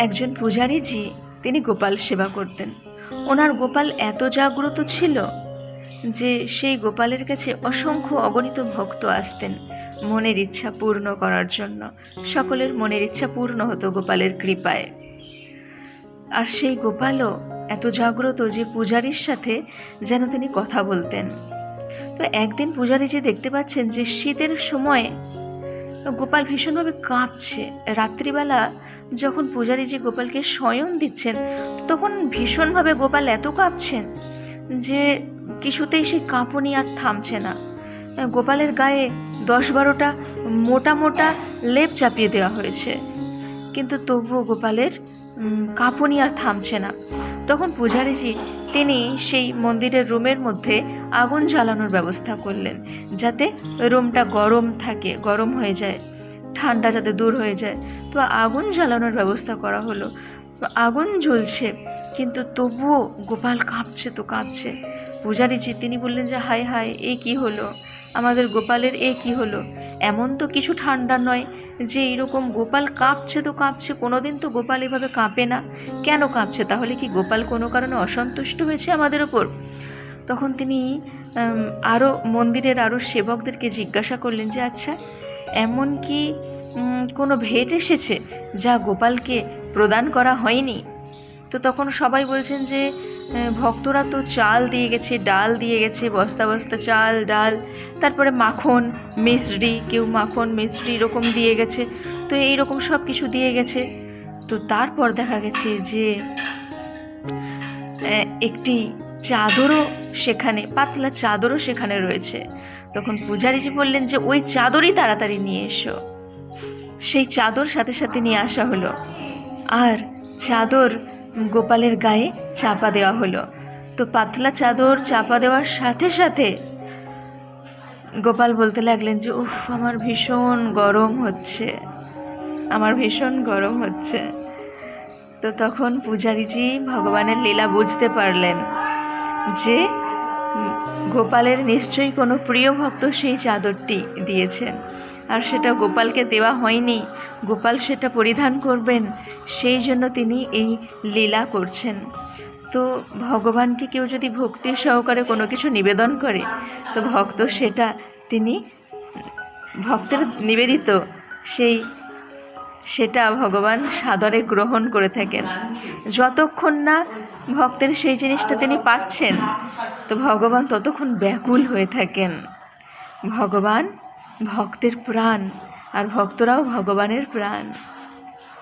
একজন পূজারীজি তিনি গোপাল সেবা করতেন। ওনার গোপাল এত জাগ্রত ছিল যে সেই গোপালের কাছে অসংখ্য অগণিত ভক্ত আসতেন মনের ইচ্ছা পূর্ণ করার জন্য। সকলের মনের ইচ্ছা পূর্ণ হতো গোপালের কৃপায়। আর সেই গোপালও এত জাগ্রত যে পূজারীর সাথে যেন তিনি কথা বলতেন। তো একদিন পূজারীজি দেখতে পাচ্ছেন যে শীতের সময় গোপাল ভীষণভাবে কাঁপছে। রাত্রিবেলা যখন পূজারীজি গোপালকে শয়ন দিচ্ছেন তখন ভীষণভাবে গোপাল এত কাঁপছেন যে কিছুতেই সেই কাঁপুনি আর থামছে না। গোপালের গায়ে 10-12টা মোটা মোটা লেপ চাপিয়ে দেওয়া হয়েছে, কিন্তু তবুও গোপালের কাঁপুনি আর থামছে না। তখন পূজারীজি তিনি সেই মন্দিরের রুমের মধ্যে আগুন জ্বালানোর ব্যবস্থা করলেন, যাতে রুমটা গরম থাকে, গরম হয়ে যায়, ঠান্ডা যাতে দূর হয়ে যায়। তো আগুন জ্বালানোর ব্যবস্থা করা হলো। আগুন জ্বলছে, কিন্তু তবুও গোপাল কাঁপছে তো কাঁপছে। পূজারীজি তিনি বললেন যে হায় হায়, এ কি হলো, আমাদের গোপালের এ কি হলো? এমন তো কিছু ঠান্ডা নয় যে এইরকম গোপাল কাঁপছে তো কাঁপছে, কোনোদিন তো গোপাল এভাবে কাঁপে না, কেন কাঁপছে? তাহলে কি গোপাল কোনো কারণে অসন্তুষ্ট হয়েছে আমাদের ওপর? তখন তিনি মন্দিরের আরও সেবকদেরকে জিজ্ঞাসা করলেন যে আচ্ছা, এমন কি কোনো ভেট এসেছে যা গোপালকে প্রদান করা হয়নি? তো তখন সবাই বলছেন যে ভক্তরা তো চাল দিয়ে গেছে, ডাল দিয়ে গেছে, বস্তা বস্তা চাল ডাল, তারপরে মাখন মিশ্রি, কেউ মাখন মিশ্রি এরকম দিয়ে গেছে। তো এইরকম সব কিছু দিয়ে গেছে। তো তারপর দেখা গেছে যে একটি চাদরও সেখানে, পাতলা চাদরও সেখানে রয়েছে। তখন পূজারীজি বললেন যে ওই চাদরই তাড়াতাড়ি নিয়ে এসো। সেই চাদর সাথে সাথে নিয়ে আসা হলো, আর চাদর গোপালের গায়ে চাপা দেওয়া হলো। তো পাতলা চাদর চাপা দেওয়ার সাথে সাথে গোপাল বলতে লাগলেন যে উফ, আমার ভীষণ গরম হচ্ছে, আমার ভীষণ গরম হচ্ছে। তো তখন পূজারীজি ভগবানের লীলা বুঝতে পারলেন যে গোপালের নিশ্চয়ই কোনো প্রিয় ভক্ত সেই চাদরটি দিয়েছেন, আর সেটা গোপালকে দেওয়া হয়নি, গোপাল সেটা পরিধান করবেন, সেই জন্য তিনি এই লীলা করছেন। তো ভগবানকে কেউ যদি ভক্তি সহকারে কোনো কিছু নিবেদন করে, তো ভক্ত সেটা তিনি ভক্তের নিবেদিত সেটা ভগবান সাদরে গ্রহণ করে থাকেন। যতক্ষণ না ভক্তের সেই জিনিসটা তিনি পাচ্ছেন, তো ভগবান ততক্ষণ ব্যাকুল হয়ে থাকেন। ভগবান ভক্তের প্রাণ, আর ভক্তরাও ভগবানের প্রাণ।